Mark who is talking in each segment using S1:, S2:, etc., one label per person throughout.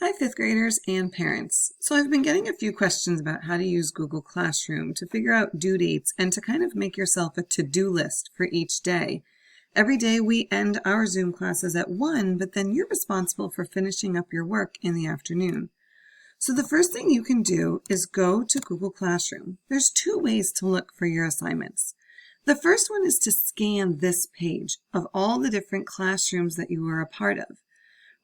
S1: Hi, fifth graders and parents. So I've been getting a few questions about how to use Google Classroom to figure out due dates and to kind of make yourself a to-do list for each day. Every day we end our Zoom classes at 1, but then you're responsible for finishing up your work in the afternoon. So the first thing you can do is go to Google Classroom. There's two ways to look for your assignments. The first one is to scan this page of all the different classrooms that you are a part of.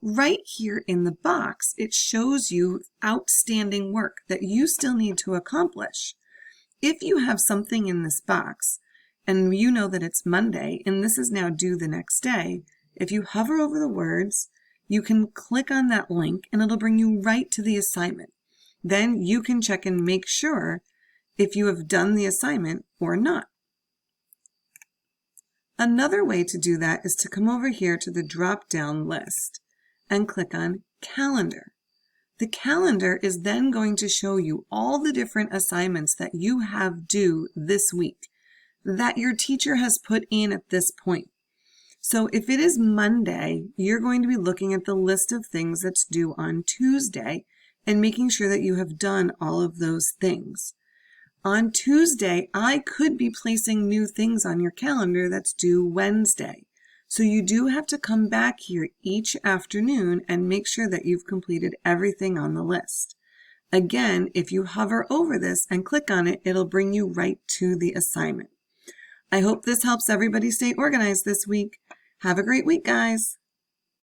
S1: Right here in the box, it shows you outstanding work that you still need to accomplish. If you have something in this box, and you know that it's Monday, and this is now due the next day, if you hover over the words, you can click on that link, and it'll bring you right to the assignment. Then you can check and make sure if you have done the assignment or not. Another way to do that is to come over here to the drop-down list and click on Calendar. The calendar is then going to show you all the different assignments that you have due this week that your teacher has put in at this point. So if it is Monday, you're going to be looking at the list of things that's due on Tuesday and making sure that you have done all of those things. On Tuesday, I could be placing new things on your calendar that's due Wednesday. So you do have to come back here each afternoon and make sure that you've completed everything on the list. Again, if you hover over this and click on it, it'll bring you right to the assignment. I hope this helps everybody stay organized this week. Have a great week, guys.